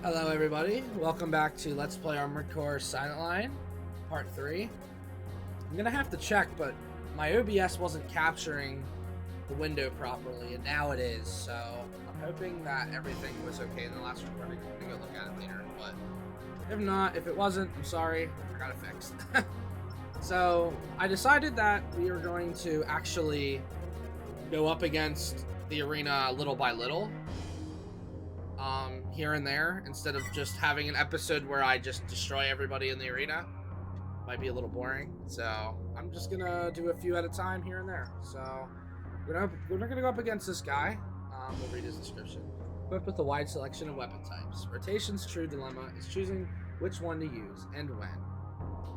Hello everybody, welcome back to Let's Play Armored Core Silent Line, Part 3. I'm gonna have to check, but my OBS wasn't capturing the window properly, and now it is, so I'm hoping that everything was okay in the last recording. I'm gonna go look at it later, but if not, if it wasn't, I'm sorry, I got it fixed. So, I decided that we are going to actually go up against the arena little by little. Here and there, instead of just having an episode where I just destroy everybody in the arena. Might be a little boring, so I'm just gonna do a few at a time here and there. So we're gonna go up against this guy. We'll read his description. Equipped with a wide selection of weapon types, Rotation's true dilemma is choosing which one to use and when.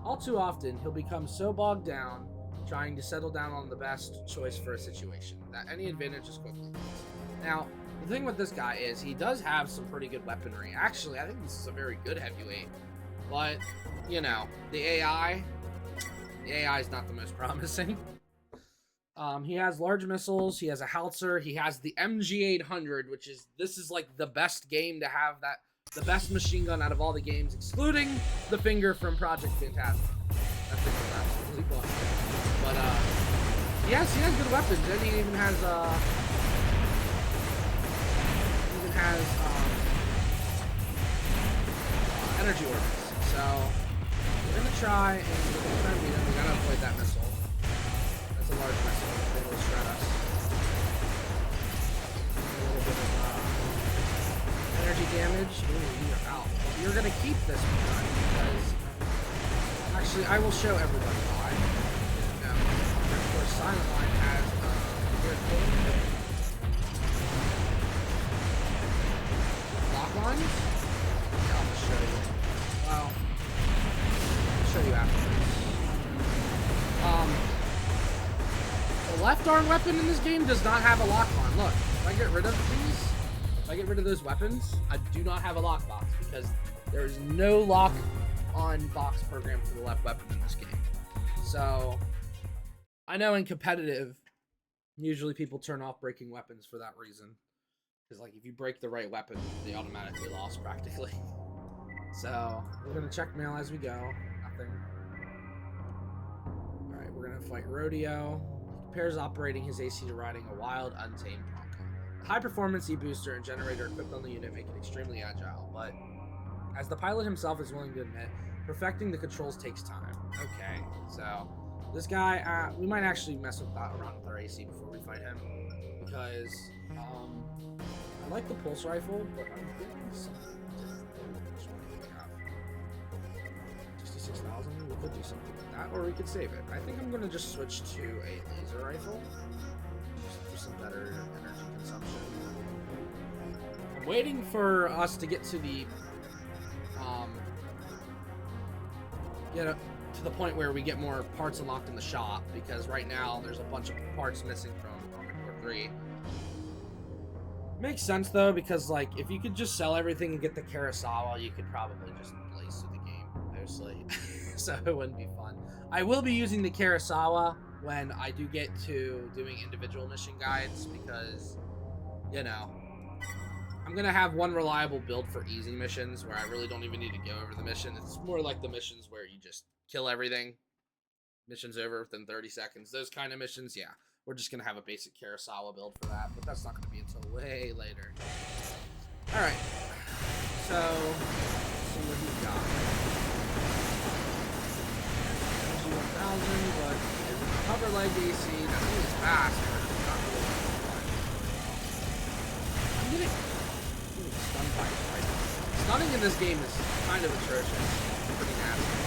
All too often, he'll become so bogged down trying to settle down on the best choice for a situation that any advantage is quickly lost. Now, the thing with this guy is he does have some pretty good weaponry. Actually, I think this is a very good heavyweight. But, you know, the AI is not the most promising. He has large missiles. He has a howitzer. He has the MG800, which is, this is like the best game to have that, the best machine gun out of all the games, excluding the finger from Project Fantastic. That thing is absolutely busted. But, he has good weapons. And he even has, energy orders. So we're gonna try and beat him. We gotta avoid that missile. That's a large missile. They will shred us. A little bit of energy damage. Ooh, you're out. You're gonna keep this one because actually I will show everybody why. Of course, Silent Line has weird code. Lines? Yeah, I'll just show you. Well, I'll show you afterwards. The left arm weapon in this game does not have a lock on. Look, if I get rid of these, if I get rid of those weapons, I do not have a lock box because there is no lock on box program for the left weapon in this game. So, I know in competitive, usually people turn off breaking weapons for that reason. Because, like, if you break the right weapon, they automatically lost, practically. So, we're going to check mail as we go. Nothing. Alright, we're going to fight Rodeo. He compares operating his AC to riding a wild, untamed bronco. The high-performance E-booster and generator equipped on the unit make it extremely agile, but, as the pilot himself is willing to admit, perfecting the controls takes time. Okay, so, this guy, we might actually mess with that around with our AC before we fight him. Because, I like the pulse rifle, but I'm getting something different. Which one do we have? 66,000? We could do something with that, or we could save it. I think I'm going to just switch to a laser rifle. Just for some better energy consumption. I'm waiting for us to get to the, to the point where we get more parts unlocked in the shop, because right now there's a bunch of parts missing from Armored Core 3. Makes sense though, because like if you could just sell everything and get the Kurosawa, you could probably just blaze through the game mostly. So it wouldn't be fun. I will be using the Kurosawa when I do get to doing individual mission guides, because you know I'm gonna have one reliable build for easy missions where I really don't even need to go over the mission. It's more like the missions where you just kill everything. Missions over within 30 seconds. Those kind of missions, yeah. We're just going to have a basic Kurosawa build for that, but that's not going to be until way later. Alright. So, let's see what he's got. MG1000, but it's a cover leg AC. That thing is fast, but it's not really fun. I'm getting stunned by it right now. Stunning in this game is kind of atrocious. Pretty nasty.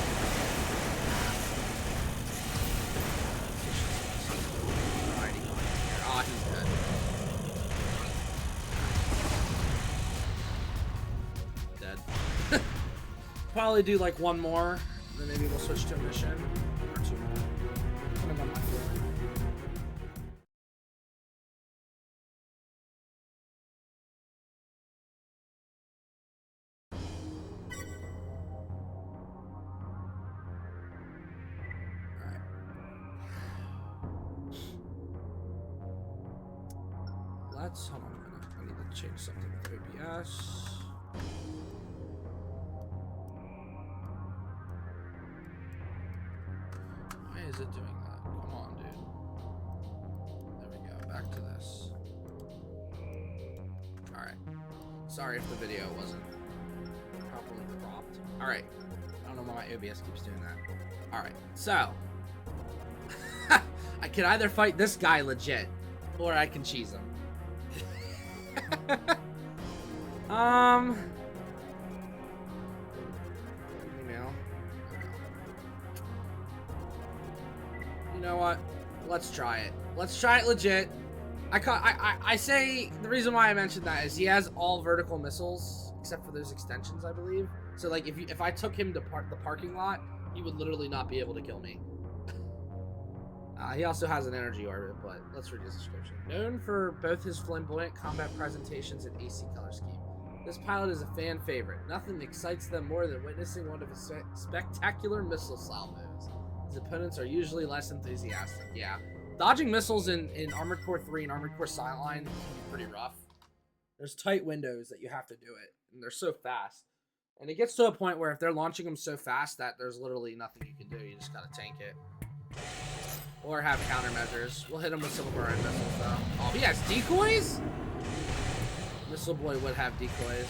He's dead. Dead. Probably do like one more, then maybe we'll switch to a mission. Or two more. Put him on my floor. Hold on a minute. I need to change something with OBS. is it doing that? Come on, dude. There we go. Back to this. Alright. Sorry if the video wasn't properly cropped. Alright. I don't know why my OBS keeps doing that. Alright. So. I can either fight this guy legit, or I can cheese him. Email. You know what? Let's try it. Let's try it legit. I say the reason why I mentioned that is he has all vertical missiles except for those extensions, I believe. So like if I took him to the parking lot, he would literally not be able to kill me. He also has an energy orbit, but let's read his description. Known for both his flamboyant combat presentations and AC color scheme, this pilot is a fan favorite. Nothing excites them more than witnessing one of his spectacular missile salvos. His opponents are usually less enthusiastic. Yeah, dodging missiles in Armored Core 3 and Armored Core Silentline can be pretty rough. There's tight windows that you have to do it, and they're so fast. And it gets to a point where if they're launching them so fast that there's literally nothing you can do, you just gotta tank it. Or have countermeasures. We'll hit him with some of our own missiles, though. Oh, he has decoys? Missile Boy would have decoys.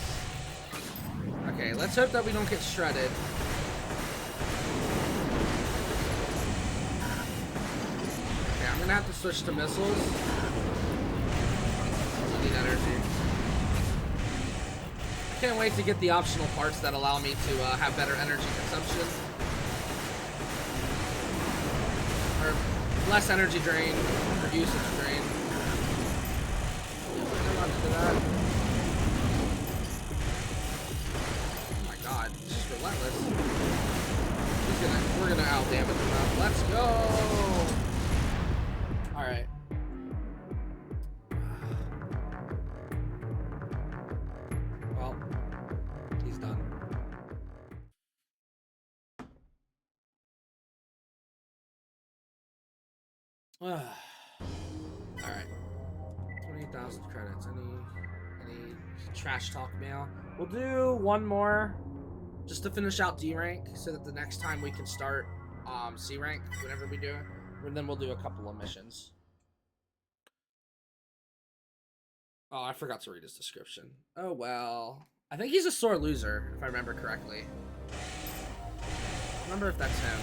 Okay, let's hope that we don't get shredded. Okay, I'm gonna have to switch to missiles. I need energy. I can't wait to get the optional parts that allow me to have better energy consumption. Or less energy drain, or usage drain. Oh my god, it's just relentless. We're gonna out damage him out. Let's go! Alright. Well, he's done. Alright. 28,000 credits. Any trash talk mail? We'll do one more just to finish out D rank so that the next time we can start C rank whenever we do it. And then we'll do a couple of missions. Oh, I forgot to read his description. Oh well. I think he's a sore loser, if I remember correctly. I remember if that's him.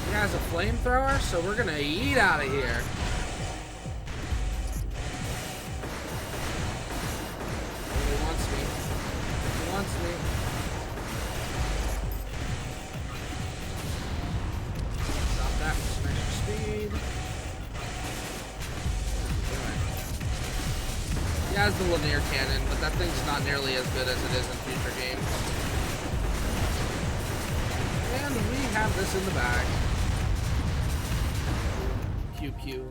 He has a flamethrower, so we're gonna eat out of here. He wants me. He wants me. Stop that for some extra speed. He has the linear cannon, but that thing's not nearly as good as it is in future games. And we have this in the bag. Pew pew.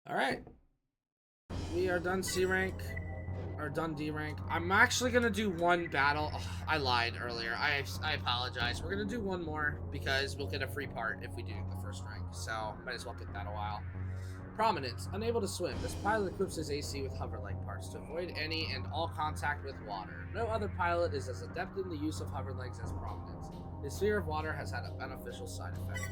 All right. We are done C rank. Or done D rank. I'm actually gonna do one battle. Oh, I lied earlier. I apologize. We're gonna do one more because we'll get a free part if we do the first rank. So might as well get that a while. Prominence. Unable to swim. This pilot equips his AC with hover-like parts to avoid any and all contact with water. No other pilot is as adept in the use of hover legs as Prominence. His fear of water has had a beneficial side effect.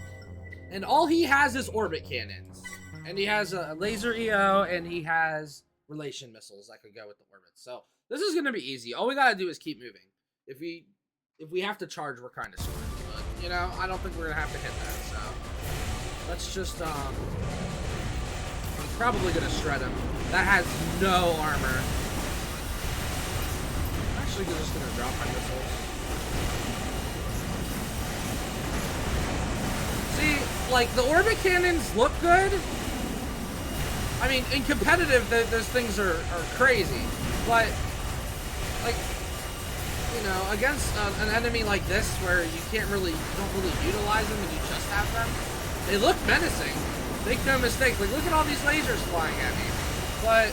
And all he has is orbit cannons. And he has a laser EO, and he has relation missiles that could go with the orbit. So this is gonna be easy. All we gotta do is keep moving. If we have to charge, we're kind of screwed. But you know, I don't think we're gonna have to hit that. So let's just I'm probably gonna shred him. That has no armor. I'm actually just gonna drop my missiles. See, like the orbit cannons look good. I mean, in competitive, those things are crazy, but, like, you know, against an enemy like this, where you don't really utilize them and you just have them, they look menacing. Make no mistake, like, look at all these lasers flying at me, but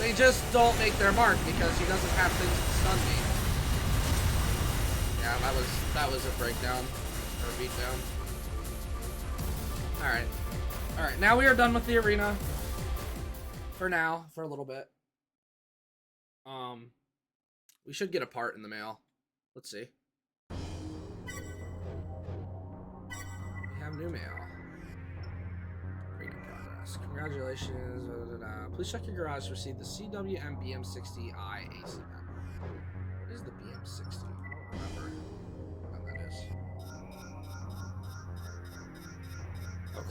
they just don't make their mark because he doesn't have things to stun me. Yeah, that was a breakdown or a beatdown. All right. Now we are done with the arena. For now, for a little bit. We should get a part in the mail. Let's see. We have new mail. Arena progress. Congratulations. Please check your garage to receive the CWM BM60i AC map. What is the BM60? I don't remember what that is. Oh,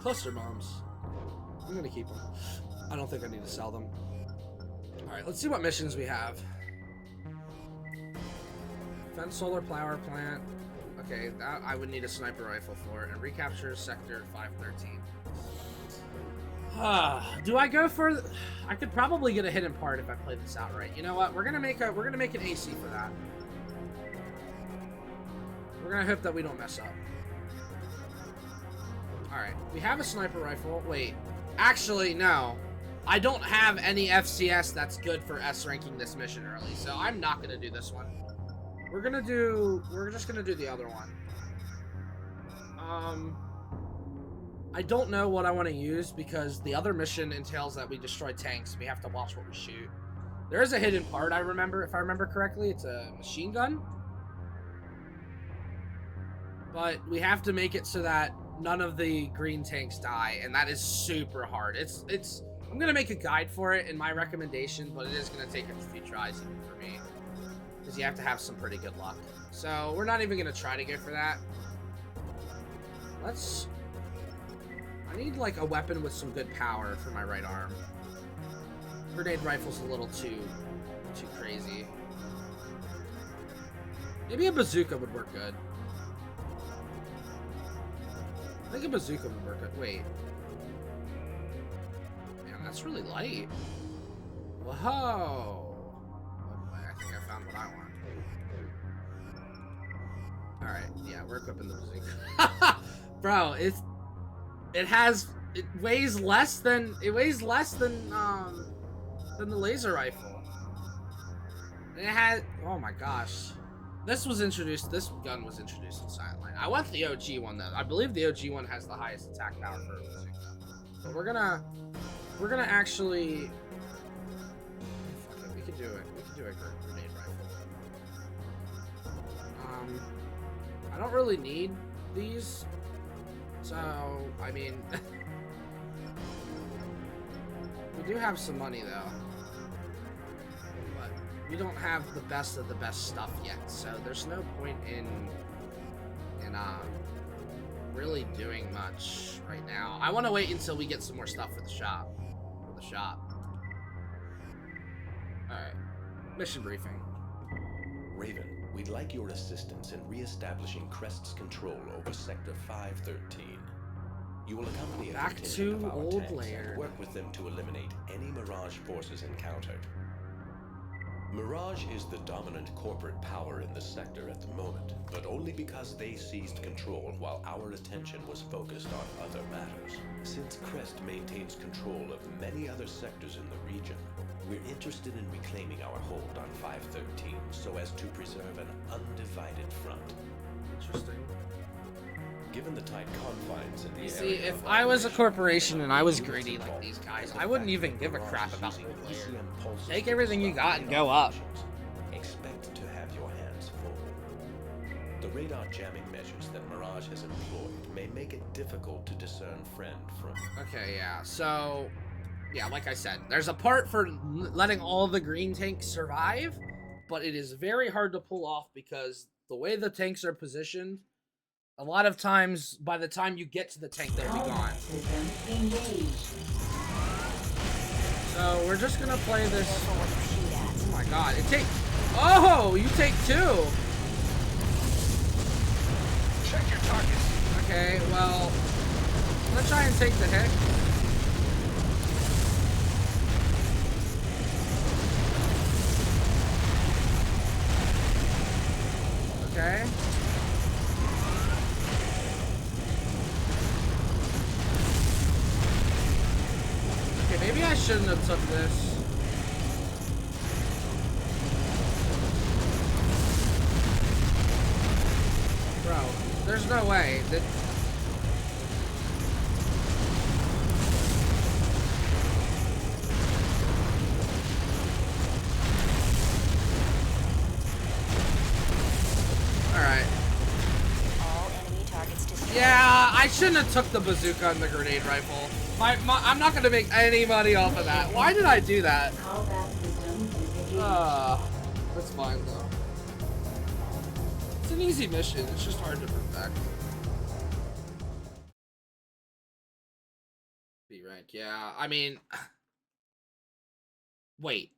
cluster bombs. I'm gonna keep them. I don't think I need to sell them. Alright, let's see what missions we have. Defense solar power plant. Okay, that I would need a sniper rifle for. And recapture sector 513. Do I go for? I could probably get a hidden part if I play this out right. You know what? We're gonna make an AC for that. We're gonna hope that we don't mess up. All right, we have a sniper rifle. Wait, actually no, I don't have any FCS that's good for S ranking this mission early, so I'm not gonna do this one. We're just gonna do the other one. I don't know what I want to use because the other mission entails that we destroy tanks. We have to watch what we shoot. There is a hidden part, I remember, if I remember correctly. It's a machine gun. But we have to make it so that none of the green tanks die, and that is super hard. I'm going to make a guide for it in my recommendation, but it is going to take a few tries even for me. Because you have to have some pretty good luck. So we're not even going to try to go for that. I need like a weapon with some good power for my right arm. Grenade rifle's a little too crazy. Maybe a bazooka would work good. I think a bazooka would work good. Wait. Man, that's really light. Whoa. I think I found what I want. Alright, yeah, we're equipping the bazooka. Bro, it weighs less than the laser rifle. And it had, oh my gosh. This gun was introduced in Silent Line. I want the OG one though. I believe the OG one has the highest attack power for a bazooka. But we're gonna actually, fuck it, we could do it. We could do a grenade rifle. I don't really need these. So, I mean, we do have some money though, but we don't have the best of the best stuff yet, so there's no point in really doing much right now. I want to wait until we get some more stuff for the shop. Alright, mission briefing. Raven, we'd like your assistance in re-establishing Crest's control over Sector 513. You will accompany a contingent of our tanks and work with them to eliminate any Mirage forces encountered. Mirage is the dominant corporate power in the sector at the moment, but only because they seized control while our attention was focused on other matters. Since Crest maintains control of many other sectors in the region, we're interested in reclaiming our hold on 513 so as to preserve an undivided front. Interesting. Given the tight confines in the area. See, if I was a corporation and I was greedy like these guys, I wouldn't even give a crap about the player. Take everything you got and go up. Expect to have your hands full. The radar jamming measures that Mirage has employed may make it difficult to discern friend from. Okay, yeah. So, yeah, like I said, there's a part for letting all the green tanks survive, but it is very hard to pull off because the way the tanks are positioned, a lot of times, by the time you get to the tank, they'll be gone. So, we're just gonna play this. Oh my god, it takes. Oh, you take two! Check your targets. Okay, well, I'm gonna try and take the hit. Okay. Okay, maybe I shouldn't have took this. There's no way that. Alright. All enemy targets destroyed. Yeah, I shouldn't have took the bazooka and the grenade rifle. I'm not gonna make any money off of that. Why did I do that? That's fine though. It's an easy mission. It's just hard to perfect. B rank, yeah. I mean, wait.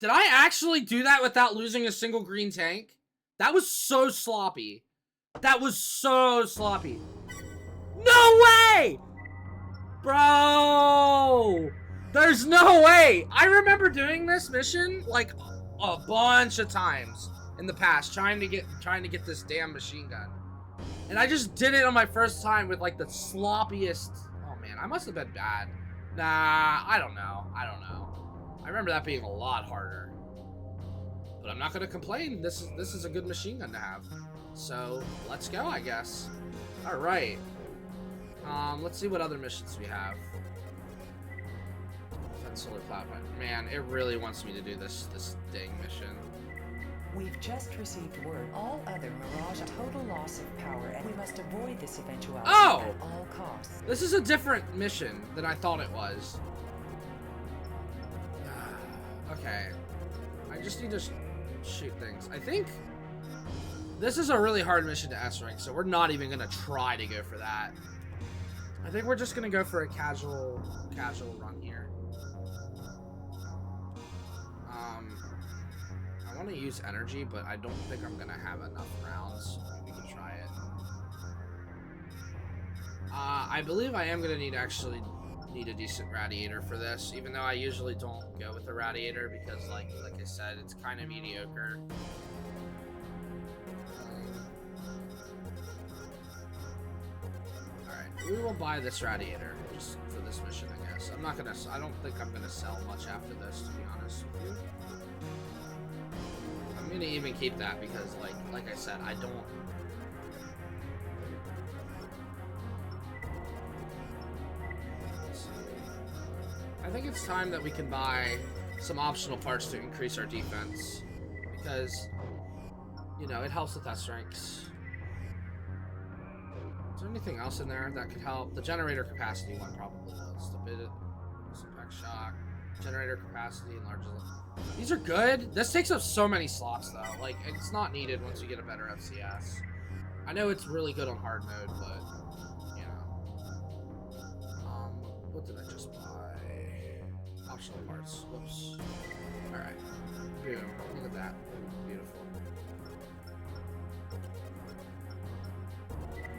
Did I actually do that without losing a single green tank? That was so sloppy. That was so sloppy. No way! Bro! There's no way! I remember doing this mission like a bunch of times in the past, trying to get this damn machine gun. And I just did it on my first time with like the sloppiest. Oh man, I must have been bad. Nah, I don't know. I remember that being a lot harder. But I'm not gonna complain. This is a good machine gun to have. So let's go, I guess. All right. Let's see what other missions we have. Defense solar platform. Man, it really wants me to do this dang mission. We've just received word. All other Mirage total loss of power, and we must avoid this eventuality at all costs. This is a different mission than I thought it was. Okay. I just need to shoot things. I think this is a really hard mission to S rank, so we're not even gonna try to go for that. I think we're just gonna go for a casual run here. I want to use energy, but I don't think I'm gonna have enough rounds. We can try it. I believe I am gonna need a decent radiator for this, even though I usually don't go with the radiator because, like I said, it's kind of mediocre. Alright, we will buy this radiator just for this mission, I guess. I don't think I'm gonna sell much after this, to be honest with you. I'm gonna even keep that because, like I said, I don't. I think it's time that we can buy some optional parts to increase our defense because, you know, it helps with S ranks. Is there anything else in there that could help? The generator capacity one probably does. Stability, impact shock, generator capacity, and large. These are good. This takes up so many slots though. Like, it's not needed once you get a better FCS. I know it's really good on hard mode, but you know. What did I just buy? Optional parts. Whoops. Alright. Boom. Look at that. Beautiful.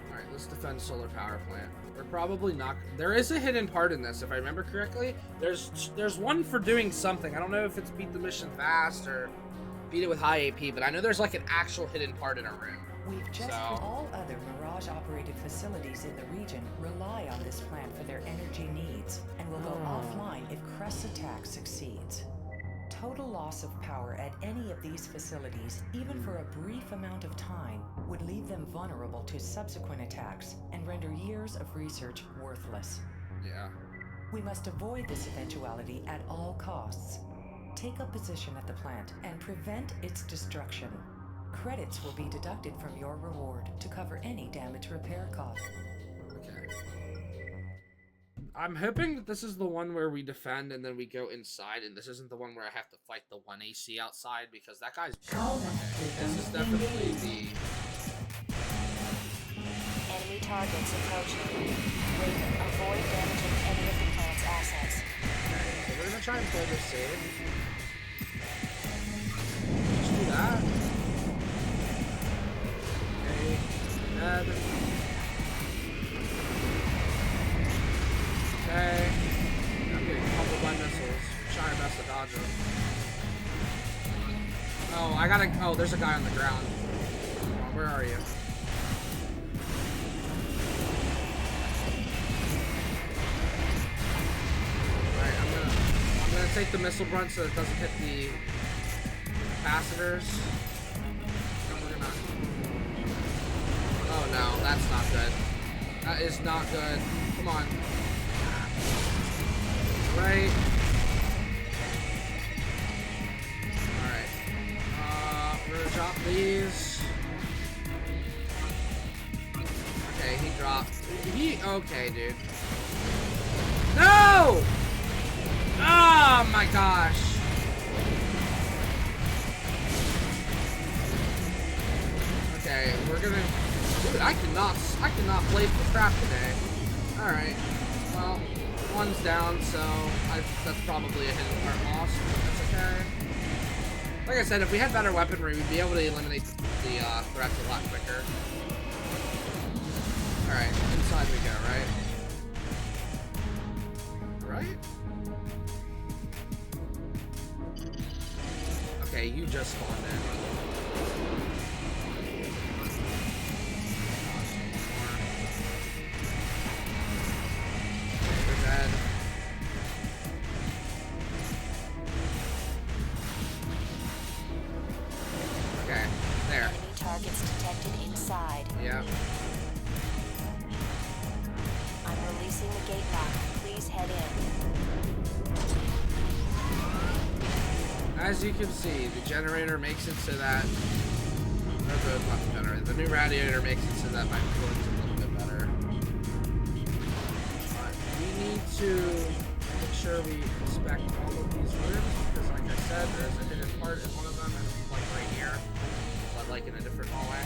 Alright, let's defend solar power plant. We're probably not. There is a hidden part in this, if I remember correctly. There's one for doing something. I don't know if it's beat the mission fast or beat it with high AP, but I know there's like an actual hidden part in our room. We've just all other Mirage-operated facilities in the region rely on this plant for their energy needs and will go offline if Crest's attack succeeds. Total loss of power at any of these facilities, even for a brief amount of time, would leave them vulnerable to subsequent attacks and render years of research worthless. Yeah. We must avoid this eventuality at all costs. Take up position at the plant and prevent its destruction. Credits will be deducted from your reward to cover any damage repair cost. Okay. I'm hoping that this is the one where we defend and then we go inside, and this isn't the one where I have to fight the 1 AC outside, because that guy's... Okay. This is definitely the... Enemy targets approaching. Raven, avoid damaging any of the plant's assets. Okay, so we're gonna try and play this safe. Just do that. Okay. I'm getting pummeled by missiles. Trying best to dodge them. Oh, I gotta. Oh, there's a guy on the ground. Where are you? Alright, I'm gonna take the missile brunt so it doesn't hit the capacitors. Oh no, that's not good. That is not good. Come on. Right. Alright. We're gonna drop these. Okay, he dropped. Okay, dude. No! Oh my gosh. Okay, we're gonna. Dude, I cannot play for crap today. Alright. Well, one's down, so that's probably a hidden part loss, but that's okay. Like I said, if we had better weaponry, we'd be able to eliminate the threats a lot quicker. Alright, inside we go, right? Right? Okay, you just spawned in. You're dead. Okay, there. Enemy targets detected inside. Yeah. I'm releasing the gate lock. Please head in. As you can see, the generator makes it so that, or not the generator, the new radiator makes it so that my feeling's a little bit better. But we need to make sure we inspect all of these rooms, because like I said, there's a hidden part in one of them, and it's like right here, but like in a different hallway.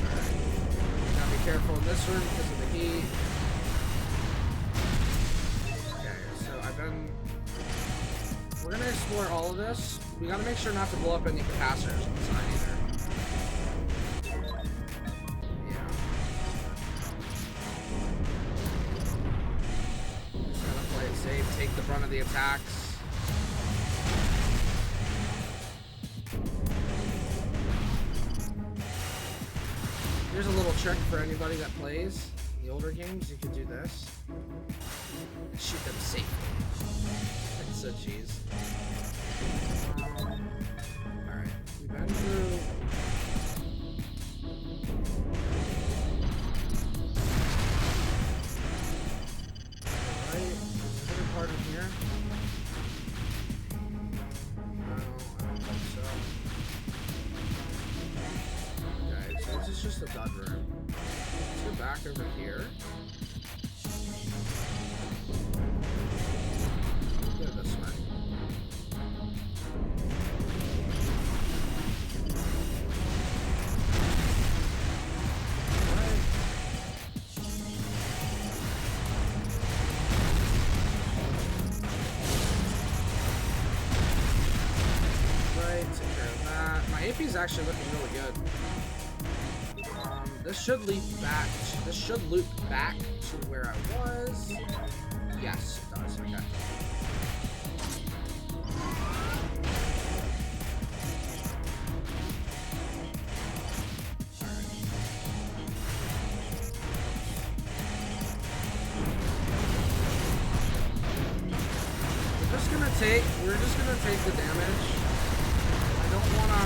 Alright. Gotta be careful in this room because of the heat. We're gonna explore all of this. We gotta make sure not to blow up any capacitors inside either. Yeah. Just gotta play it safe, take the brunt of the attacks. Here's a little trick for anybody that plays the older games. You could do this. Shoot them safely. It's so cheese. Alright, we've been through. Alright, there's a hidden part in here. No, I don't think so. Okay, so this is just a dud room. Let's go back over here. Go this way. Right, take care of that. My AP is actually looking really good. This should leap back. This should loop back to where I was. Yes, it does. Okay. We're just gonna take the damage. I don't wanna.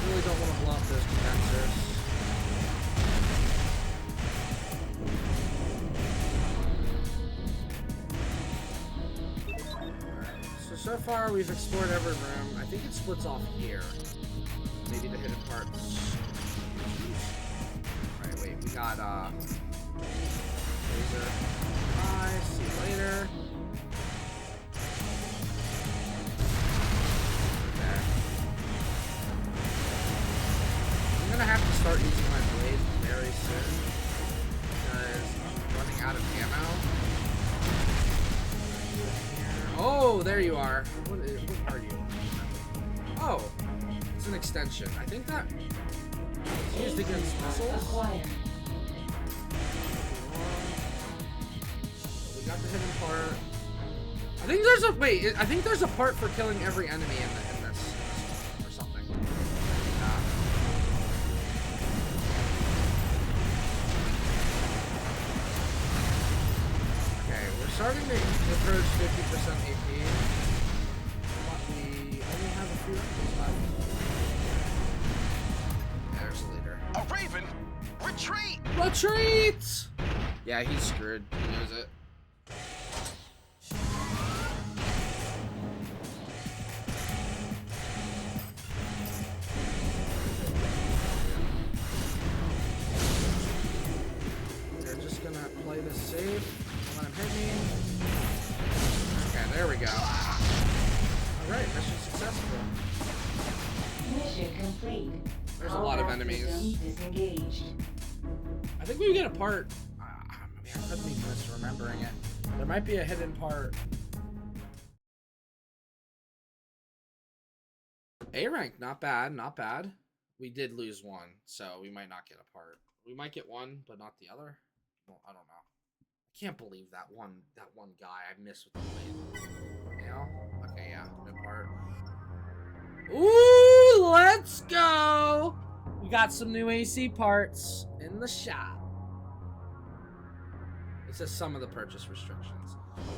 Really don't wanna blow up those condensers. Alright, so far we've explored every room. I think it splits off here. Maybe the hidden parts. Alright, wait, we got laser. Bye, see you later. There. I'm gonna have to start using my blade very soon because I'm running out of ammo. Oh, there you are. What are you? Oh, it's an extension. I think that it's used against missiles. We got the hidden part. I think there's a wait. I think there's a part for killing every enemy in this or something. Okay, we're starting to approach 50% AP. There's the leader. A Raven! Retreat! Retreat! Yeah, he's screwed. He knows it. They're just gonna play this safe. Don't let him hit me. Okay, there we go. Alright, mission successful. Mission complete. There's a lot of enemies. Disengaged. I think we get a part. I mean, I could be misremembering it. There might be a hidden part. A rank, not bad, not bad. We did lose one, so we might not get a part. We might get one, but not the other. Well, I don't know. I can't believe that one guy I missed with the blade. You know? Okay, yeah, no part. Ooh, let's go! We got some new AC parts in the shop. It says some of the purchase restrictions.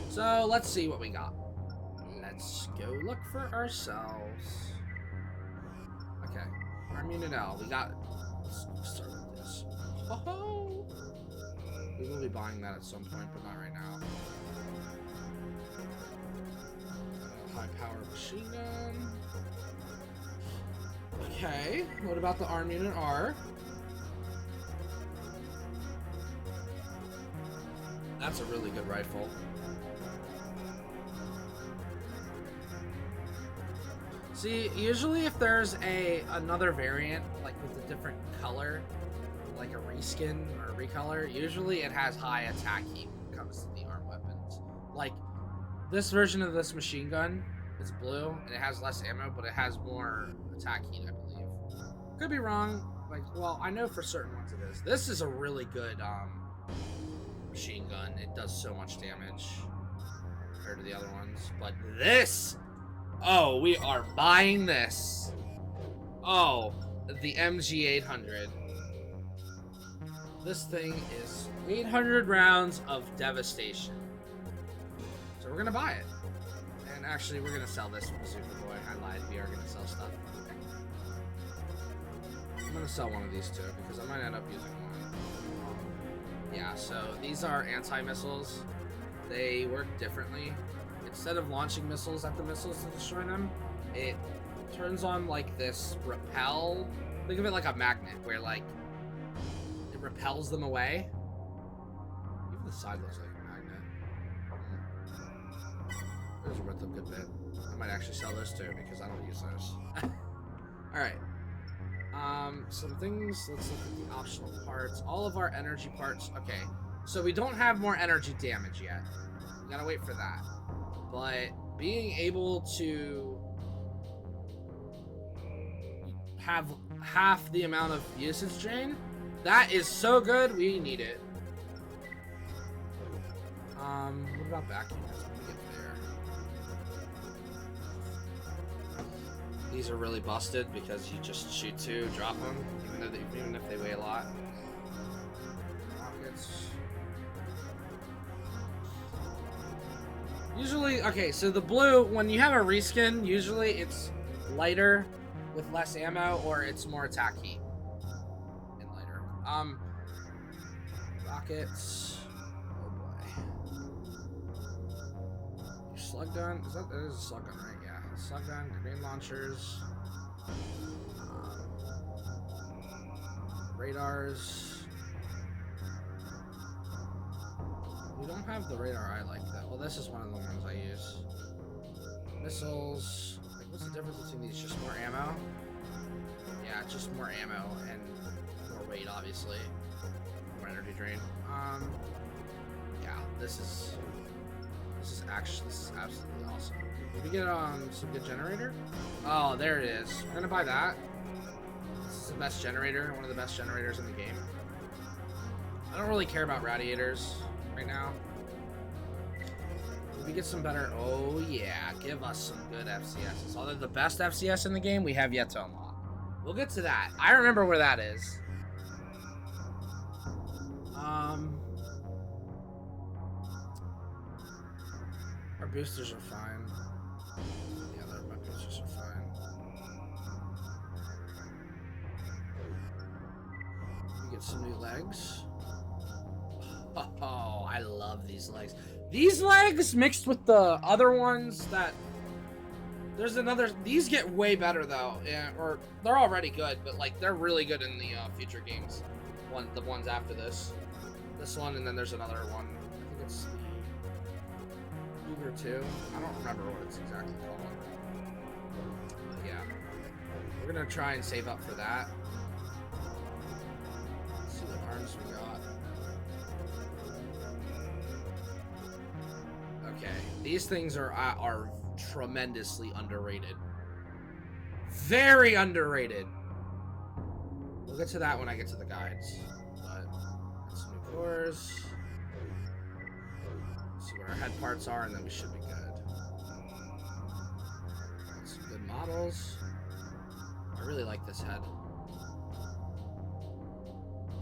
So let's see what we got. Let's go look for ourselves. Okay, Armunit L. We got. Let's start with this. Oh, we will be buying that at some point, but not right now. High power machine gun. Okay, what about the Armunit R? That's a really good rifle. See, usually if there's another variant, like with a different color, like a reskin or a recolor, usually it has high attack heat when it comes to the arm weapons. Like, this version of this machine gun is blue, and it has less ammo, but it has more attack heat, I believe. Could be wrong. Like, well, I know for certain ones it is. This is a really good machine gun. It does so much damage compared to the other ones. But this, oh, we are buying this. Oh, the MG800. This thing is 800 rounds of devastation. So we're gonna buy it. And actually, we're gonna sell this one, Superboy. I lied. We are gonna sell stuff. I'm gonna sell one of these two because I might end up using one. Yeah, so these are anti-missiles. They work differently. Instead of launching missiles at the missiles to destroy them, it turns on like this repel. Think of it like a magnet where like it repels them away. Even the side looks like a magnet. Those are worth a good bit. I might actually sell those too because I don't use those. Alright. Some things, let's look at the optional parts. All of our energy parts, okay. So we don't have more energy damage yet. We gotta wait for that. But being able to have half the amount of usage drain, that is so good, we need it. What about back units? Let me get there. These are really busted because you just shoot two, drop them, even if they weigh a lot. Rockets. Usually, okay, so the blue, when you have a reskin, usually it's lighter with less ammo, or it's more attack heat and lighter. Rockets. Oh boy. Your slug gun. That is a slug gun, right? Yeah. Slug gun, grenade launchers. Radars. We don't have the radar I like that. Well, this is one of the ones I use. Missiles. Like, what's the difference between these? Just more ammo? Yeah, just more ammo and more weight, obviously. More energy drain. Yeah, this is absolutely awesome. Did we get some good generator? Oh, there it is. We're gonna buy that. This is the best generator, one of the best generators in the game. I don't really care about radiators right now. Did we get some better? Oh yeah, give us some good FCSs. Although the best FCS in the game we have yet to unlock. We'll get to that. I remember where that is. Our boosters are fine. Yeah, my boosters are fine. get some new legs. Oh, I love these legs. These legs mixed with the other ones that... There's another... These get way better, though. Yeah, or they're already good, but, like, they're really good in the future games. The ones after this. This one, and then there's another one. I think it's the Cougar 2. I don't remember what it's exactly called. But, yeah. We're gonna try and save up for that. Let's see what arms we got. Okay, these things are tremendously underrated. Very underrated. We'll get to that when I get to the guides. But some new cores. See what our head parts are, and then we should be good. Some good models. I really like this head.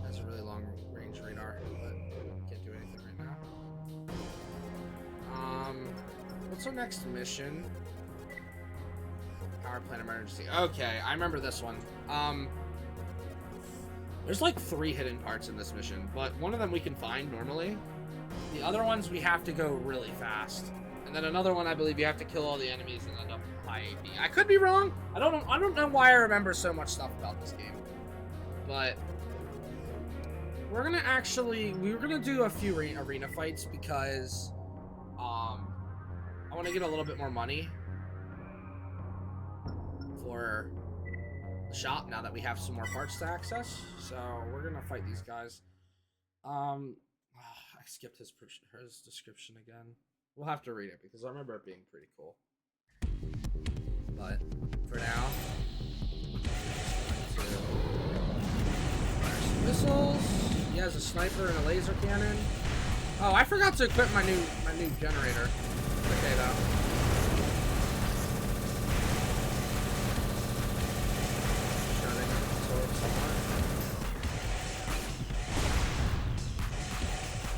It has a really long range radar, but can't do anything right now. What's our next mission? Power plant emergency. Okay, I remember this one. There's like 3 hidden parts in this mission, but one of them we can find normally. The other ones we have to go really fast. And then another one, I believe you have to kill all the enemies and end up high AP. I could be wrong. I don't know why I remember so much stuff about this game. But we're gonna do a few arena fights because I want to get a little bit more money for the shop now that we have some more parts to access. So we're gonna fight these guys. I skipped his description again. We'll have to read it because I remember it being pretty cool. But for now, fire some missiles. He has a sniper and a laser cannon. Oh, I forgot to equip my new generator. Okay, though.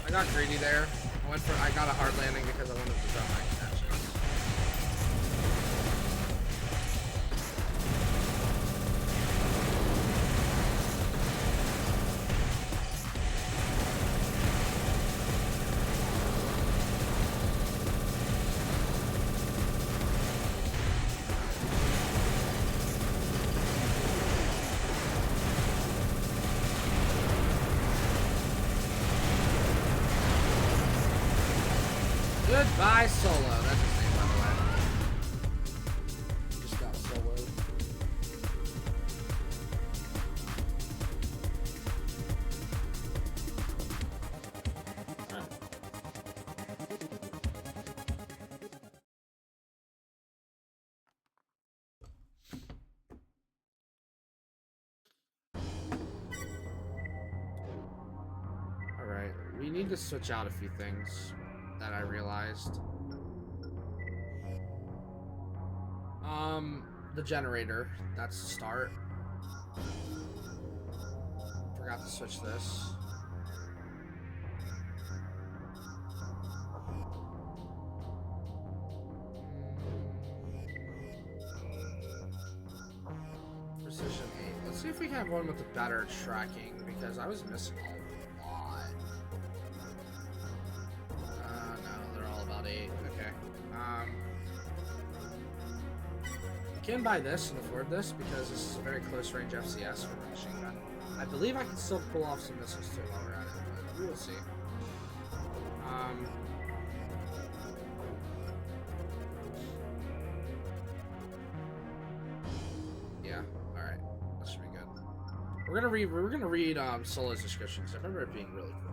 I got greedy there. I got a hard landing because I wanted to drop my extensions. Goodbye, Solo. That's his name, by the way. Just got soloed. Alright, we need to switch out a few things that I realized. The generator, that's the start. Forgot to switch this. Precision 8. Let's see if we can have one with the better tracking because I was missing a lot. No, they're all about 8. Okay. I can buy this and afford this because this is a very close range FCS for a machine gun. I believe I can still pull off some missiles too while we're at it, but we will see. Yeah, alright. That should be good. We're gonna read Solo's description because I remember it being really cool.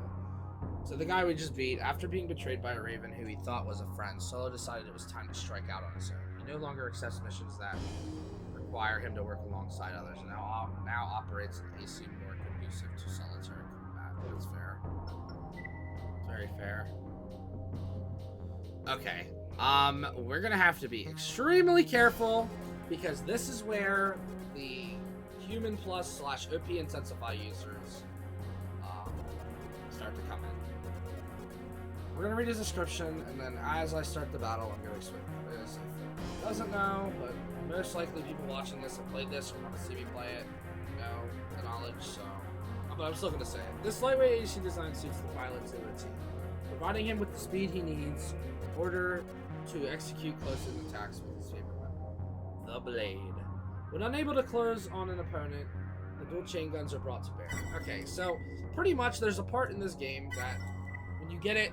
So the guy we just beat, after being betrayed by a Raven who he thought was a friend, Solo decided it was time to strike out on his own. He no longer accepts missions that require him to work alongside others, and now operates an AC more conducive to solitary combat. That's fair. Very fair. Okay. We're gonna have to be extremely careful because this is where the Human Plus / OP Intensify users start to come in. We're gonna read his description, and then as I start the battle, I'm gonna explain what it is. If it doesn't know, but most likely people watching this have played this or want to see me play it, know the knowledge, so I'm but I'm still gonna say it. This lightweight AC design suits the pilot to a T, providing him with the speed he needs in order to execute close-in attacks with his favorite weapon, the blade. When unable to close on an opponent, the dual chain guns are brought to bear. Okay, so pretty much there's a part in this game that when you get it,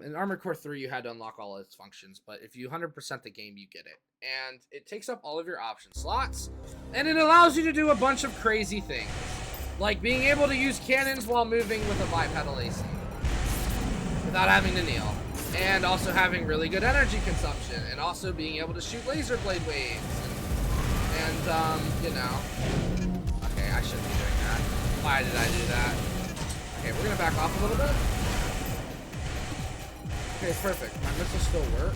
in Armored Core 3 you had to unlock all its functions, but if you 100% the game, you get it. And it takes up all of your option slots, and it allows you to do a bunch of crazy things, like being able to use cannons while moving with a bipedal AC without having to kneel, and also having really good energy consumption, and also being able to shoot laser blade waves, and you know. Okay, I shouldn't be doing that. Why did I do that? Okay, we're gonna back off a little bit. Okay, perfect. My missiles still work.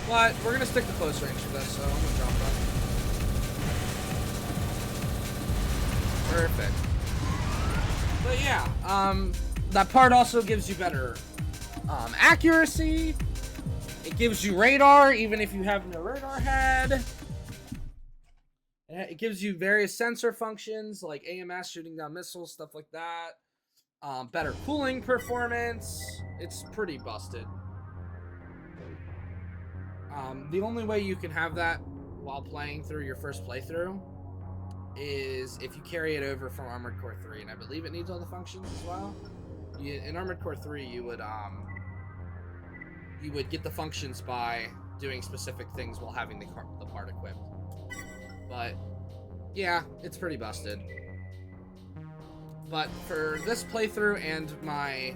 But we're gonna stick to close range for this, so I'm gonna drop that. Perfect. But yeah, that part also gives you better accuracy. It gives you radar, even if you have no radar head. It gives you various sensor functions like AMS, shooting down missiles, stuff like that. Better cooling performance. It's pretty busted. The only way you can have that while playing through your first playthrough is if you carry it over from Armored Core 3, and I believe it needs all the functions as well. In Armored Core 3, you would get the functions by doing specific things while having the part equipped. But yeah, it's pretty busted. But for this playthrough and my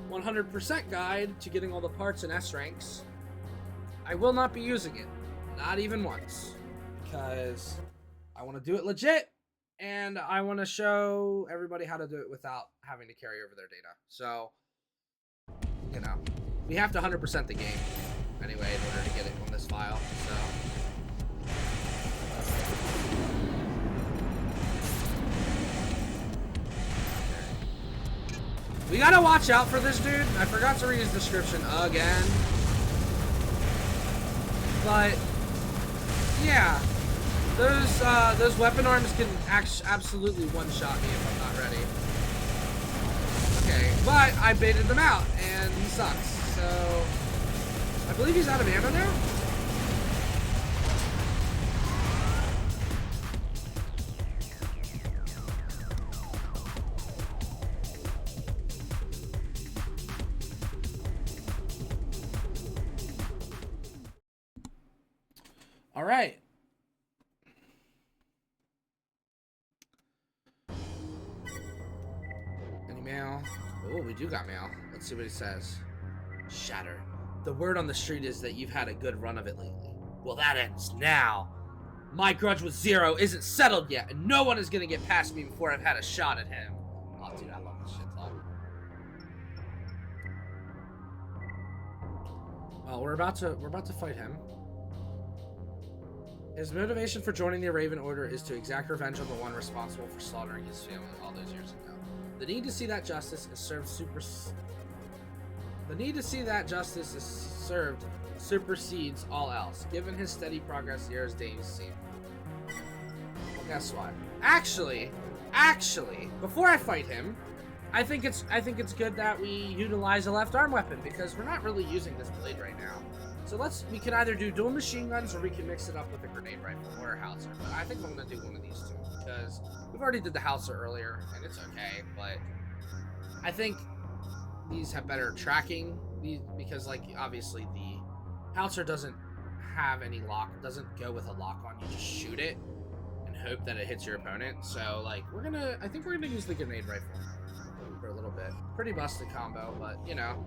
100% guide to getting all the parts and S ranks, I will not be using it. Not even once. Because I want to do it legit, and I want to show everybody how to do it without having to carry over their data. So, you know, we have to 100% the game anyway in order to get it on this file. So. We gotta watch out for this dude. I forgot to read his description again. But yeah, those weapon arms can absolutely one-shot me if I'm not ready. Okay, but I baited them out, and he sucks. So I believe he's out of ammo now. All right. Any mail? Oh, we do got mail. Let's see what he says. Shatter. The word on the street is that you've had a good run of it lately. Well, that ends now. My grudge with Zero isn't settled yet, and no one is gonna get past me before I've had a shot at him. Oh, dude, I love this shit talk. Well, we're about to fight him. His motivation for joining the Raven Order is to exact revenge on the one responsible for slaughtering his family all those years ago. The need to see that justice is served supersedes all else. Given his steady progress here as Dave's seen. Well, guess what? Actually, before I fight him, I think it's good that we utilize a left arm weapon because we're not really using this blade right now. So we can either do dual machine guns or we can mix it up with a grenade rifle or a howitzer. But I think I'm gonna do one of these two because we've already did the howitzer earlier and it's okay. But I think these have better tracking because, like, obviously the howitzer doesn't have any lock, doesn't go with a lock on. You just shoot it and hope that it hits your opponent. So like I think we're gonna use the grenade rifle for a little bit. Pretty busted combo, but you know.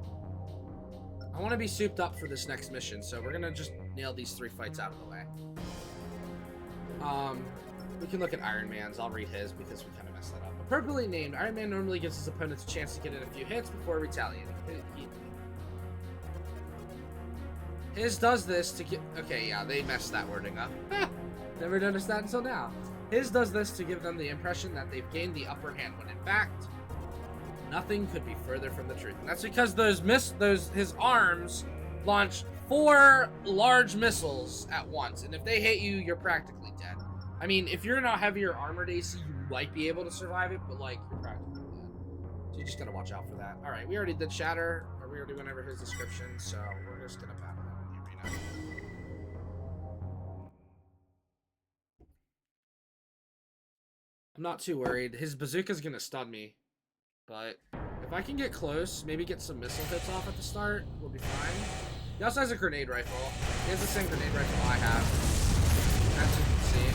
I want to be souped up for this next mission, so we're gonna just nail these 3 fights out of the way. We can look at Iron Man's. I'll read his because we kind of messed that up. Appropriately named, Iron Man normally gives his opponents a chance to get in a few hits before retaliating. His does this to get... Okay, yeah, they messed that wording up. Never noticed that until now. His does this to give them the impression that they've gained the upper hand, when in fact... nothing could be further from the truth. And that's because his arms launch 4 large missiles at once. And if they hit you, you're practically dead. I mean, if you're not heavier armored AC, you might be able to survive it, but like you're practically dead. So you just gotta watch out for that. All right, we already did Shatter, or we already went over his description, so we're just gonna battle him in the arena. I'm not too worried. His bazooka's gonna stun me, but if I can get close, maybe get some missile hits off at the start, we'll be fine. He also has a grenade rifle. He has the same grenade rifle I have, as you can see.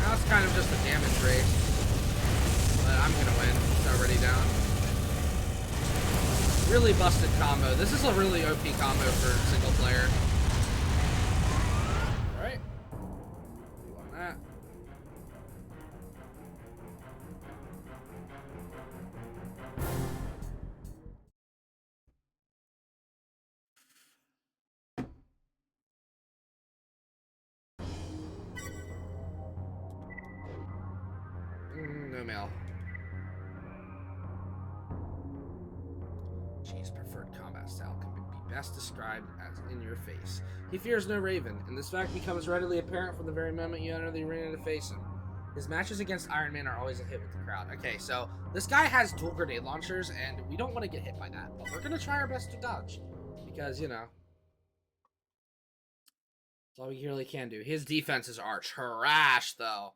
Now it's kind of just a damage race, but I'm gonna win. It's already down. Really busted combo. This is a really OP combo for single player. All right, we won that. No mail. G's preferred combat style can be best described as in your face. He fears no Raven, and this fact becomes readily apparent from the very moment you enter the arena to face him. His matches against Iron Man are always a hit with the crowd. Okay, so this guy has dual grenade launchers, and we don't want to get hit by that, but we're going to try our best to dodge, because, you know, that's all we really can do. His defenses are trash, though.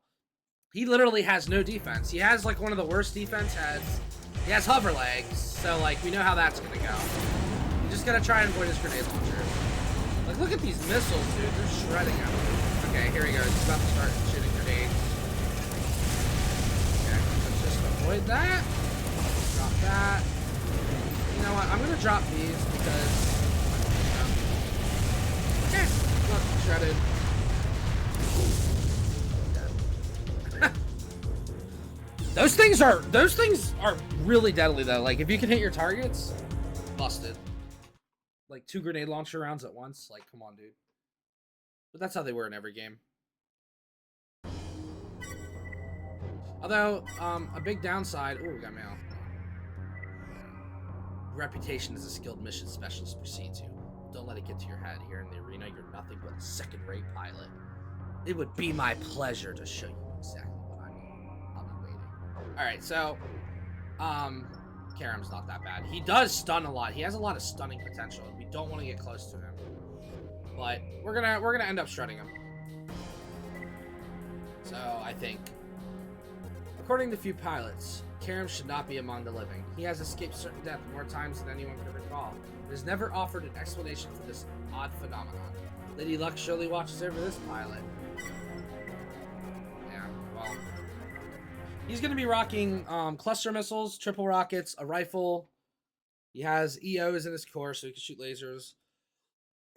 He literally has no defense. He has, like, one of the worst defense heads. He has hover legs, so, like, we know how that's gonna go. You just gotta try and avoid his grenade launcher. Like, look at these missiles, dude. They're shredding him. Okay, here he goes. He's about to start shooting grenades. Okay, let's just avoid that. Drop that. You know what? I'm gonna drop these because... Okay, look, shredded. Those things are really deadly though. Like if you can hit your targets, busted. Like 2 grenade launcher rounds at once. Like come on, dude. But that's how they were in every game. Although a big downside. Oh, we got mail. Reputation as a skilled mission specialist proceeds you. Don't let it get to your head. Here in the arena, you're nothing but a second-rate pilot. It would be my pleasure to show you exactly. Alright, so, Karam's not that bad. He does stun a lot. He has a lot of stunning potential, and we don't want to get close to him. But we're gonna end up shredding him. So, I think, according to few pilots, Karam should not be among the living. He has escaped certain death more times than anyone can recall. It has never offered an explanation for this odd phenomenon. Lady Luck surely watches over this pilot. Yeah, well... He's going to be rocking cluster missiles, triple rockets, a rifle. He has EOs in his core, so he can shoot lasers.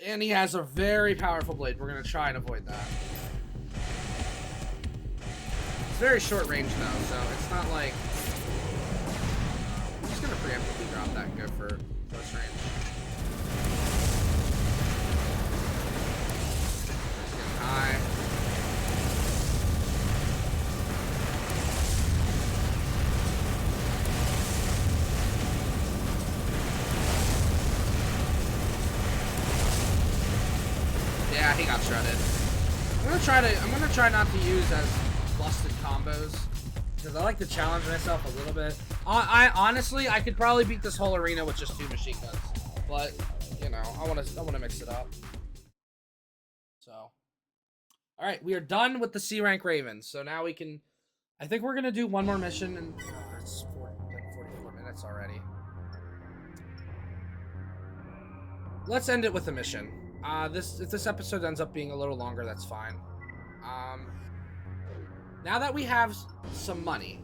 And he has a very powerful blade. We're going to try and avoid that. It's very short range, though, so it's not like... I'm just going to preemptively drop that and go for close range. Just getting high. Yeah, he got shredded. I'm gonna try not to use as busted combos because I like to challenge myself a little bit. I honestly, I could probably beat this whole arena with just 2 machine guns, but you know, I want to mix it up. So, all right, we are done with the C rank Ravens. So now we can. I think we're gonna do one more mission, and it's 44 minutes already. Let's end it with a mission. If this episode ends up being a little longer, that's fine. Now that we have some money,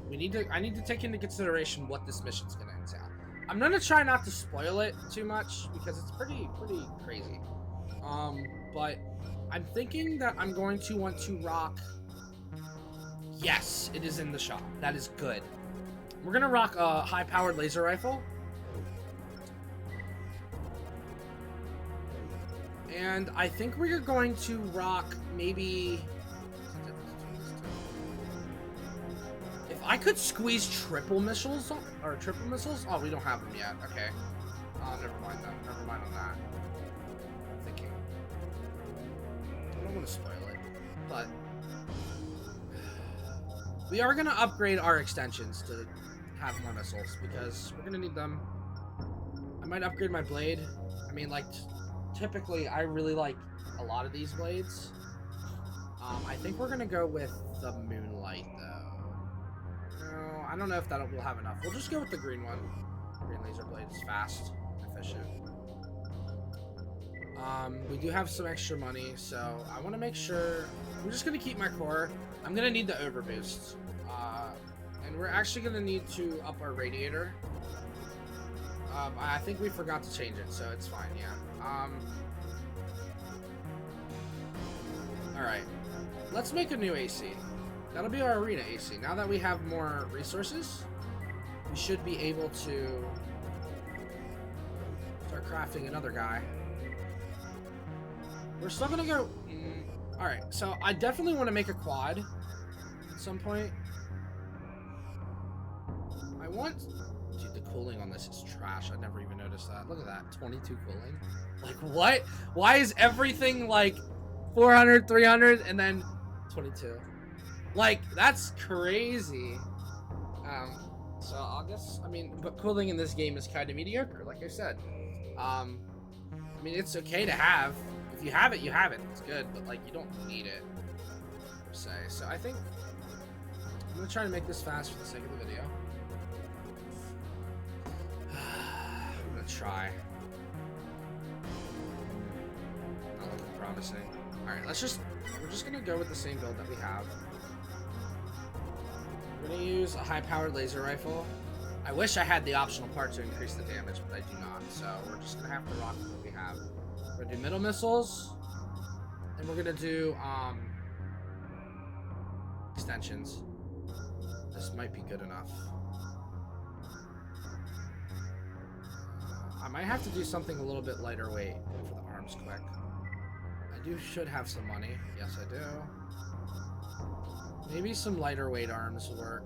I need to take into consideration what this mission's gonna entail. I'm gonna try not to spoil it too much because it's pretty crazy. But I'm thinking that I'm going to want to rock. Yes, it is in the shop. That is good. We're gonna rock a high-powered laser rifle. And I think we're going to rock maybe... If I could squeeze triple missiles... Oh, we don't have them yet. Okay. Never mind then. Never mind on that. I'm thinking... I don't want to spoil it. But... We are going to upgrade our extensions to have more missiles because we're going to need them. I might upgrade my blade. I mean, like, typically, I really like a lot of these blades. I think we're going to go with the Moonlight, though. No, I don't know if that will have enough. We'll just go with the green one. Green laser blade is fast, efficient. We do have some extra money, so I want to make sure... I'm just going to keep my core. I'm going to need the overboost. And we're actually going to need to up our radiator. I think we forgot to change it, so it's fine, yeah. Alright. Let's make a new AC. That'll be our arena AC. Now that we have more resources, we should be able to start crafting another guy. We're still gonna go... Alright, so I definitely want to make a quad at some point. I want... Dude, the cooling on this is trash. I never even noticed that. Look at that. 22 cooling. Like, what? Why is everything, like, 400, 300, and then 22? Like, that's crazy. So I guess, I mean, but cooling in this game is kind of mediocre, like I said. I mean, it's okay to have. If you have it, you have it. It's good, but, like, you don't need it, per se. So I think I'm going to try to make this fast for the sake of the video. I'm going to try. Not looking promising. Alright, we're just going to go with the same build that we have. We're going to use a high-powered laser rifle. I wish I had the optional part to increase the damage, but I do not. So we're just going to have to rock with what we have. We're going to do middle missiles. And we're going to do extensions. This might be good enough. I might have to do something a little bit lighter weight for the arms quick. I should have some money. Yes, I do. Maybe some lighter weight arms will work.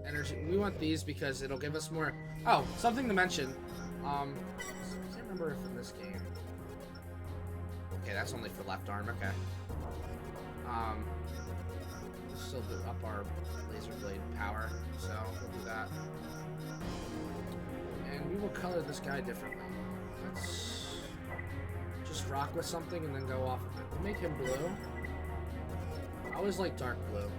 Energy. We want these because it'll give us more. Oh, something to mention. I can't remember if in this game. Okay, that's only for left arm. Okay. Still do up our laser blade power, so we'll do that. And we will color this guy differently. Let's just rock with something and then go off of it. We'll make him blue. I always like dark blue.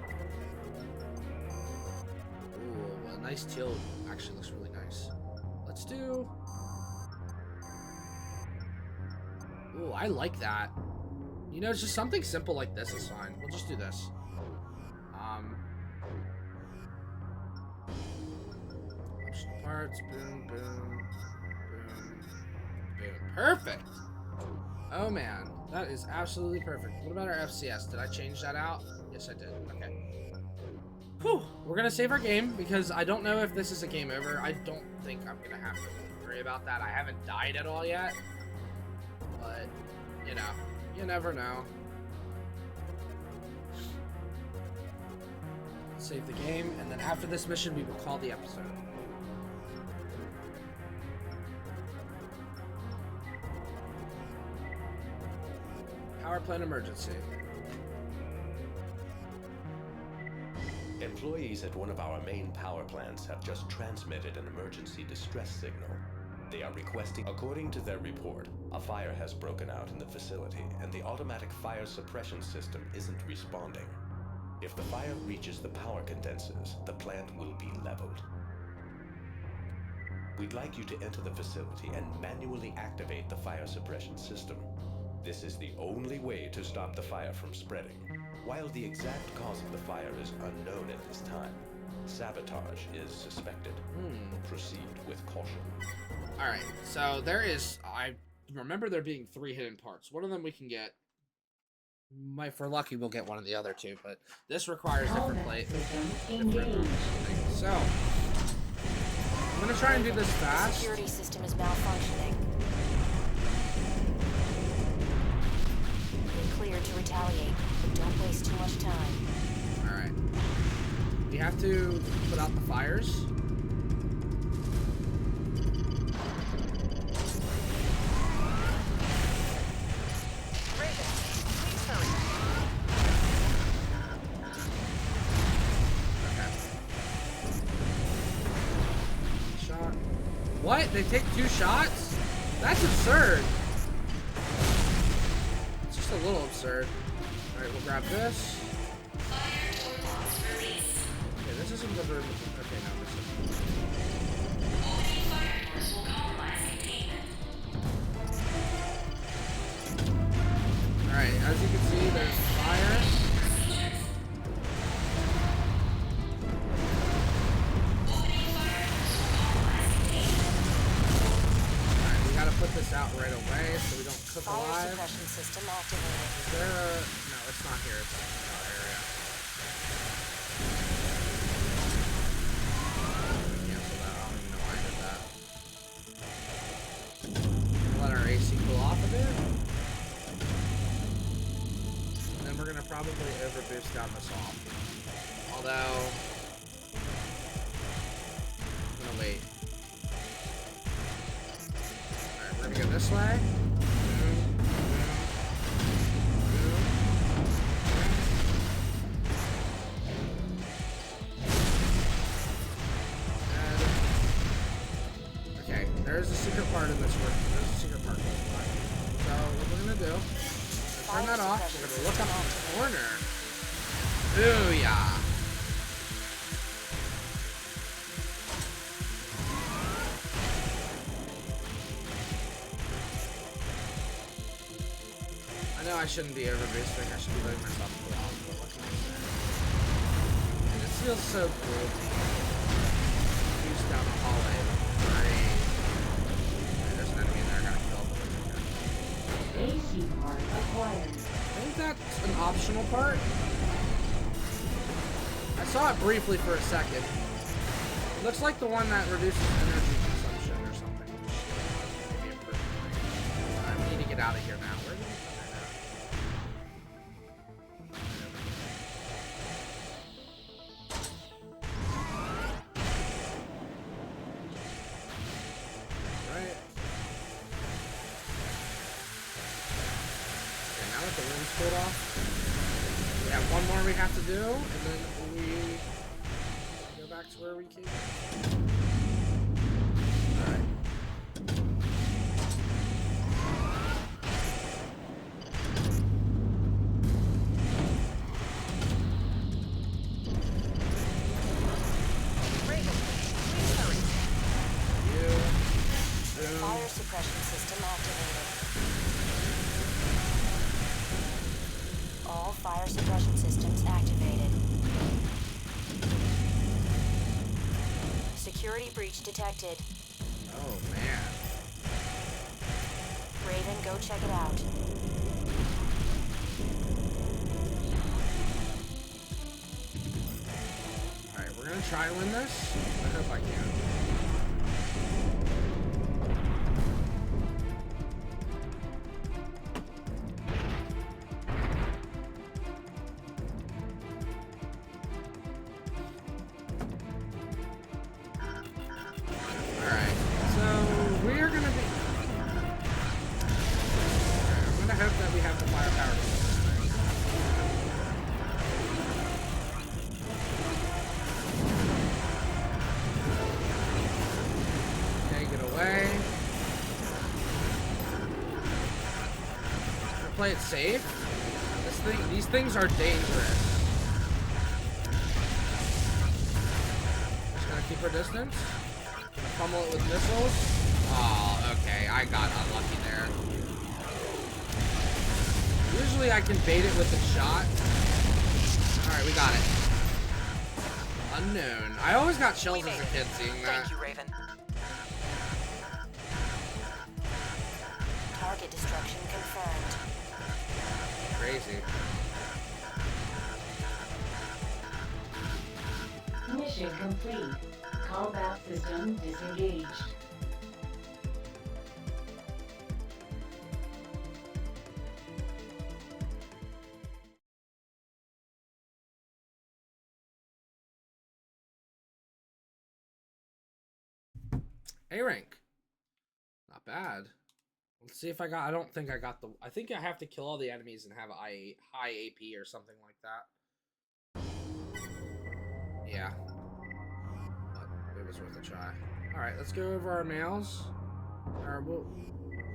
Ooh, a nice teal actually looks really nice. Let's do... Ooh, I like that. You know, it's just something simple like this is fine. We'll just do this. Optional parts, boom, boom, boom, boom. Perfect! Oh man, that is absolutely perfect. What about our FCS? Did I change that out? Yes, I did. Okay. Whew. We're gonna save our game because I don't know if this is a game over. I don't think I'm gonna have to worry about that. I haven't died at all yet. But, you know, you never know. Save the game, and then after this mission, we will call the episode. Power plant emergency. Employees at one of our main power plants have just transmitted an emergency distress signal. They are requesting, according to their report, a fire has broken out in the facility and the automatic fire suppression system isn't responding. If the fire reaches the power condensers, the plant will be leveled. We'd like you to enter the facility and manually activate the fire suppression system. This is the only way to stop the fire from spreading. While the exact cause of the fire is unknown at this time, sabotage is suspected. Proceed with caution. Alright, so there is... I remember there being 3 hidden parts. One of them we can get. If we're lucky, we'll get one of the other 2, but this requires different plate. So, I'm gonna try and do this fast. The security system is malfunctioning. You're cleared to retaliate, but don't waste too much time. Alright. We have to put out the fires. What? They take 2 shots? That's absurd. It's just a little absurd. Alright, we'll grab this. Okay, this isn't the room. Okay, no, this isn't. Alright, as you can see, there's fire. Alright, we gotta put this out right away so we don't cook Fire alive. suppression system activated. Is there a... No, it's not here. It's in our area. Cancel that. I don't even know why I did that. Let our AC cool off a bit. And then we're gonna probably overboost down this off. Although... I'm gonna wait. Alright, we're gonna go this way. Okay, there's a secret part in this room. There's a secret part in this part. So what we're gonna do, turn that off. We're gonna look up in the corner. Booyah! I know I shouldn't be overboosting. I should be letting myself go off, but what can I say? And it feels so cool to boost down the hallway. Great. Okay, there's an enemy in there. I gotta kill him. AC part acquired. I think that's an optional part. I saw it briefly for a second. It looks like the one that reduces energy consumption or something. Maybe improvement. I need to get out of here now. Where did we come in at? Right. Okay, now that the room's cooled off. We have one more we have to do, and then we go back to where we came from. Alright. Raven, please hurry. You. Boom. Fire suppression system activated. All fire suppression systems activated. Security breach detected. Oh, man. Raven, go check it out. Alright, we're gonna try and win this. I hope I can. Alright, so we're gonna be... Alright, I'm gonna hope that we have the firepower to win this thing. Okay, get away. Gonna play it safe. These things are dangerous. Just gonna keep our distance. Pummel it with missiles. Oh, okay. I got unlucky there. Usually I can bait it with a shot. Alright, we got it. Unknown. I always got chills as a kid seeing that. Thank you, Raven. Target destruction confirmed. Crazy. Mission complete. Combat system disengaged. A rank. Not bad. Let's see if I got... I don't think I got the... I think I have to kill all the enemies and have a high AP or something like that. Yeah. But it was worth a try. Alright, let's go over our mails.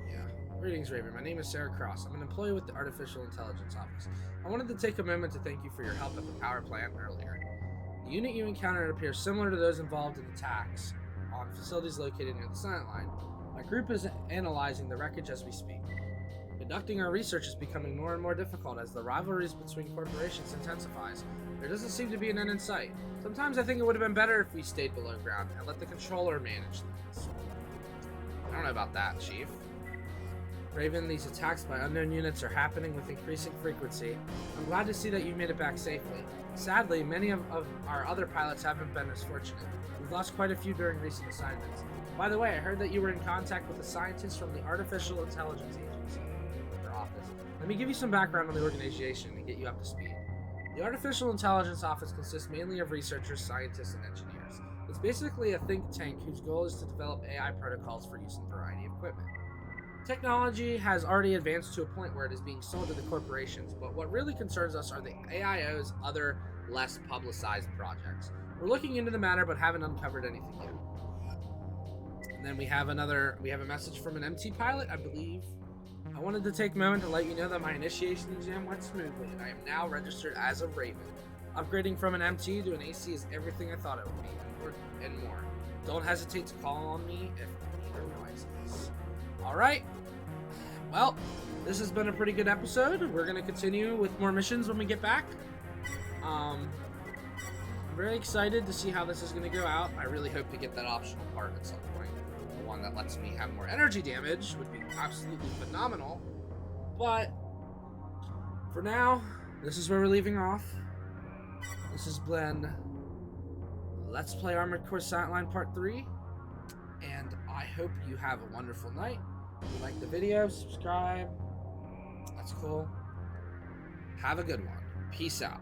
Yeah. Greetings, Raven. My name is Sarah Cross. I'm an employee with the Artificial Intelligence Office. I wanted to take a moment to thank you for your help at the power plant earlier. The unit you encountered appears similar to those involved in attacks on facilities located near the Silent Line. My group is analyzing the wreckage as we speak. Conducting our research is becoming more and more difficult as the rivalries between corporations intensifies. There doesn't seem to be an end in sight. Sometimes I think it would have been better if we stayed below ground and let the controller manage things. I don't know about that, Chief. Raven, these attacks by unknown units are happening with increasing frequency. I'm glad to see that you made it back safely. Sadly, many of our other pilots haven't been as fortunate. We've lost quite a few during recent assignments. By the way, I heard that you were in contact with a scientist from the Artificial Intelligence Agency. Their office. Let me give you some background on the organization and get you up to speed. The Artificial Intelligence Office consists mainly of researchers, scientists, and engineers. It's basically a think tank whose goal is to develop AI protocols for use in a variety of equipment. Technology has already advanced to a point where it is being sold to the corporations, but what really concerns us are the AIO's other, less publicized projects. We're looking into the matter, but haven't uncovered anything yet. And then we have a message from an MT pilot, I believe. I wanted to take a moment to let you know that my initiation exam went smoothly, and I am now registered as a Raven. Upgrading from an MT to an AC is everything I thought it would be, and more. Don't hesitate to call on me if you need advice. Alright, well, this has been a pretty good episode. We're going to continue with more missions when we get back. I'm very excited to see how this is going to go out. I really hope to get that optional part at some point. The one that lets me have more energy damage would be absolutely phenomenal. But for now, this is where we're leaving off. This has been Let's Play Armored Core Silent Line Part 3. And I hope you have a wonderful night. If you like the video, subscribe. That's cool. Have a good one. Peace out.